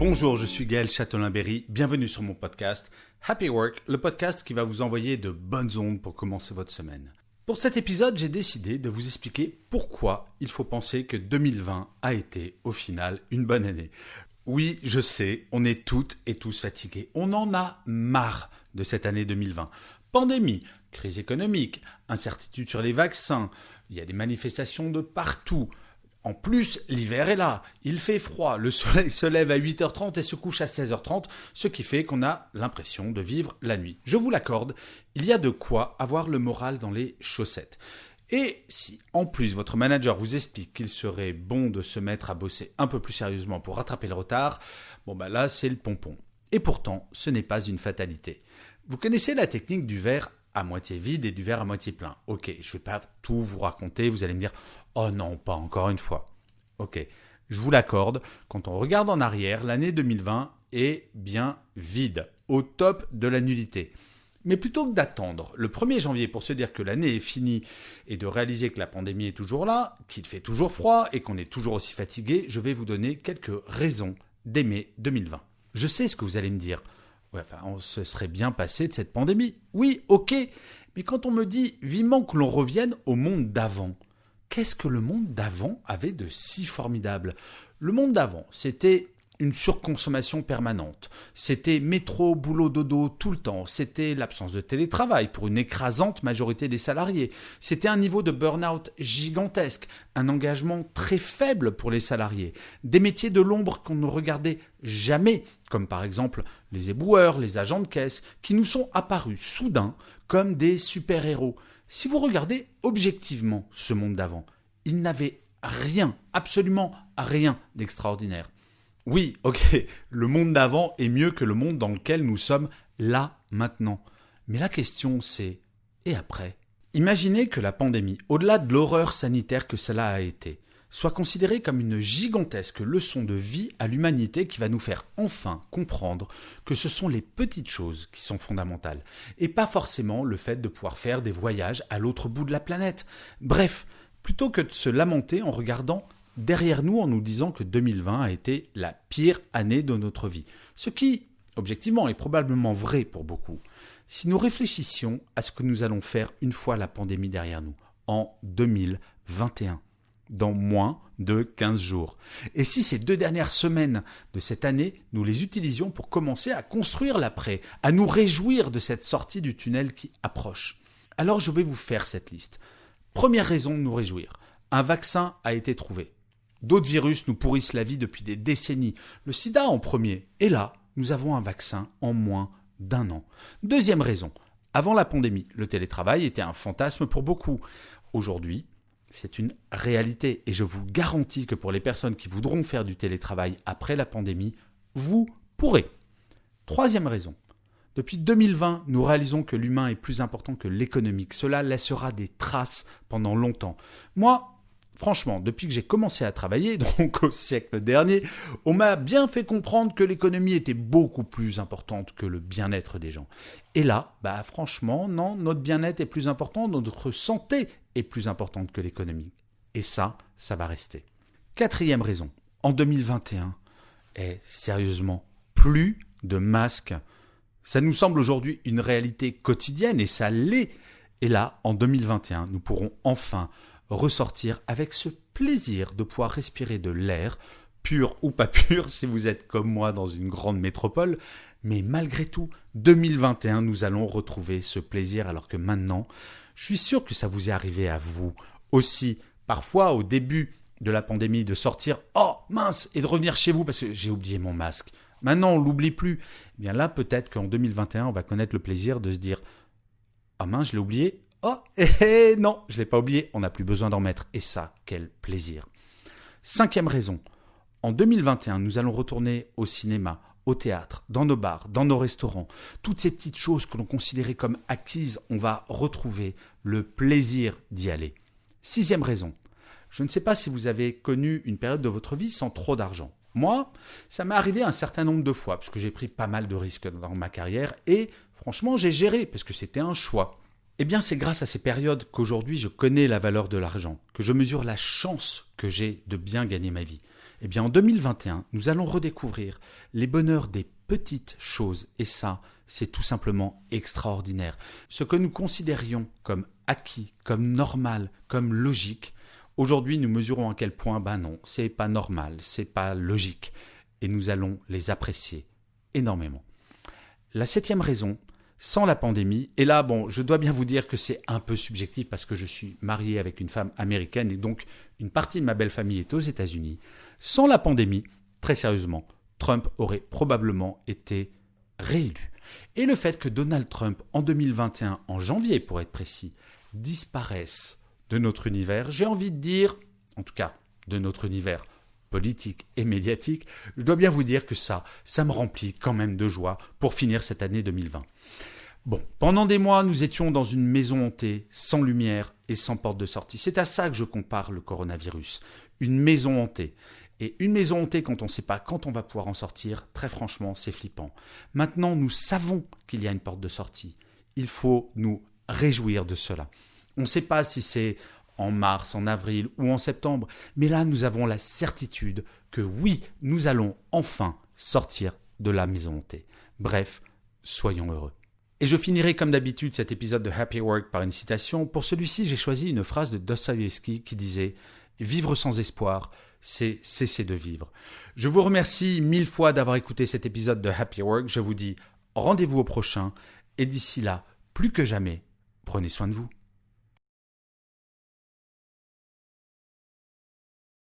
Bonjour, je suis Gaël Châtelain-Berry, bienvenue sur mon podcast Happy Work, le podcast qui va vous envoyer de bonnes ondes pour commencer votre semaine. Pour cet épisode, j'ai décidé de vous expliquer pourquoi il faut penser que 2020 a été au final une bonne année. Oui, je sais, on est toutes et tous fatigués, on en a marre de cette année 2020. Pandémie, crise économique, incertitude sur les vaccins, il y a des manifestations de partout. En plus, l'hiver est là, il fait froid, le soleil se lève à 8h30 et se couche à 16h30, ce qui fait qu'on a l'impression de vivre la nuit. Je vous l'accorde, il y a de quoi avoir le moral dans les chaussettes. Et si en plus votre manager vous explique qu'il serait bon de se mettre à bosser un peu plus sérieusement pour rattraper le retard, là c'est le pompon. Et pourtant, ce n'est pas une fatalité. Vous connaissez la technique du verre à moitié vide et du verre à moitié plein. Ok, je ne vais pas tout vous raconter, vous allez me dire « Oh non, pas encore une fois ». Ok, je vous l'accorde, quand on regarde en arrière, l'année 2020 est bien vide, au top de la nullité. Mais plutôt que d'attendre le 1er janvier pour se dire que l'année est finie et de réaliser que la pandémie est toujours là, qu'il fait toujours froid et qu'on est toujours aussi fatigué, je vais vous donner quelques raisons d'aimer 2020. Je sais ce que vous allez me dire. On se serait bien passé de cette pandémie. Oui, ok, mais quand on me dit vivement que l'on revienne au monde d'avant, qu'est-ce que le monde d'avant avait de si formidable ? Le monde d'avant, c'était une surconsommation permanente. C'était métro, boulot, dodo tout le temps. C'était l'absence de télétravail pour une écrasante majorité des salariés. C'était un niveau de burn-out gigantesque, un engagement très faible pour les salariés. Des métiers de l'ombre qu'on ne regardait jamais, comme par exemple les éboueurs, les agents de caisse, qui nous sont apparus soudain comme des super-héros. Si vous regardez objectivement ce monde d'avant, il n'avait rien, absolument rien d'extraordinaire. Oui, ok, le monde d'avant est mieux que le monde dans lequel nous sommes là, maintenant. Mais la question c'est, et après ? Imaginez que la pandémie, au-delà de l'horreur sanitaire que cela a été, soit considérée comme une gigantesque leçon de vie à l'humanité qui va nous faire enfin comprendre que ce sont les petites choses qui sont fondamentales, et pas forcément le fait de pouvoir faire des voyages à l'autre bout de la planète. Bref, plutôt que de se lamenter en regardant derrière nous en nous disant que 2020 a été la pire année de notre vie. Ce qui, objectivement, est probablement vrai pour beaucoup. Si nous réfléchissions à ce que nous allons faire une fois la pandémie derrière nous, en 2021, dans moins de 15 jours. Et si ces 2 dernières semaines de cette année, nous les utilisions pour commencer à construire l'après, à nous réjouir de cette sortie du tunnel qui approche. Alors je vais vous faire cette liste. Première raison de nous réjouir, un vaccin a été trouvé. D'autres virus nous pourrissent la vie depuis des décennies. Le sida en premier. Et là, nous avons un vaccin en moins d'1 an. Deuxième raison. Avant la pandémie, le télétravail était un fantasme pour beaucoup. Aujourd'hui, c'est une réalité. Et je vous garantis que pour les personnes qui voudront faire du télétravail après la pandémie, vous pourrez. Troisième raison. Depuis 2020, nous réalisons que l'humain est plus important que l'économique. Cela laissera des traces pendant longtemps. Moi, franchement, depuis que j'ai commencé à travailler, donc au siècle dernier, on m'a bien fait comprendre que l'économie était beaucoup plus importante que le bien-être des gens. Et là, franchement, non, notre bien-être est plus important, notre santé est plus importante que l'économie. Et ça va rester. Quatrième raison, en 2021, sérieusement, plus de masques. Ça nous semble aujourd'hui une réalité quotidienne et ça l'est. Et là, en 2021, nous pourrons enfin ressortir avec ce plaisir de pouvoir respirer de l'air, pur ou pas pur si vous êtes comme moi dans une grande métropole. Mais malgré tout, 2021, nous allons retrouver ce plaisir alors que maintenant, je suis sûr que ça vous est arrivé à vous aussi, parfois au début de la pandémie, de sortir « Oh mince !» et de revenir chez vous parce que j'ai oublié mon masque. Maintenant, on ne l'oublie plus. Eh bien là, peut-être qu'en 2021, on va connaître le plaisir de se dire « Ah mince, je l'ai oublié !» Oh, non, je ne l'ai pas oublié, on n'a plus besoin d'en mettre. Et ça, quel plaisir. Cinquième raison, en 2021, nous allons retourner au cinéma, au théâtre, dans nos bars, dans nos restaurants. Toutes ces petites choses que l'on considérait comme acquises, on va retrouver le plaisir d'y aller. Sixième raison, je ne sais pas si vous avez connu une période de votre vie sans trop d'argent. Moi, ça m'est arrivé un certain nombre de fois, parce que j'ai pris pas mal de risques dans ma carrière, et franchement, j'ai géré, parce que c'était un choix. Eh bien, c'est grâce à ces périodes qu'aujourd'hui je connais la valeur de l'argent, que je mesure la chance que j'ai de bien gagner ma vie. Eh bien, en 2021, nous allons redécouvrir les bonheurs des petites choses. Et ça, c'est tout simplement extraordinaire. Ce que nous considérions comme acquis, comme normal, comme logique, aujourd'hui, nous mesurons à quel point, non, c'est pas normal, c'est pas logique. Et nous allons les apprécier énormément. La 7e raison, sans la pandémie, et là, je dois bien vous dire que c'est un peu subjectif parce que je suis marié avec une femme américaine et donc une partie de ma belle famille est aux États-Unis. Sans la pandémie, très sérieusement, Trump aurait probablement été réélu. Et le fait que Donald Trump, en 2021, en janvier pour être précis, disparaisse de notre univers, j'ai envie de dire, en tout cas de notre univers politique et médiatique, je dois bien vous dire que ça me remplit quand même de joie pour finir cette année 2020. Pendant des mois, nous étions dans une maison hantée, sans lumière et sans porte de sortie. C'est à ça que je compare le coronavirus. Une maison hantée. Et une maison hantée, quand on ne sait pas quand on va pouvoir en sortir, très franchement, c'est flippant. Maintenant, nous savons qu'il y a une porte de sortie. Il faut nous réjouir de cela. On ne sait pas si c'est en mars, en avril ou en septembre, mais là, nous avons la certitude que oui, nous allons enfin sortir de la maison hantée. Bref, soyons heureux. Et je finirai comme d'habitude cet épisode de Happy Work par une citation. Pour celui-ci, j'ai choisi une phrase de Dostoïevski qui disait « Vivre sans espoir, c'est cesser de vivre ». Je vous remercie 1000 fois d'avoir écouté cet épisode de Happy Work. Je vous dis rendez-vous au prochain et d'ici là, plus que jamais, prenez soin de vous.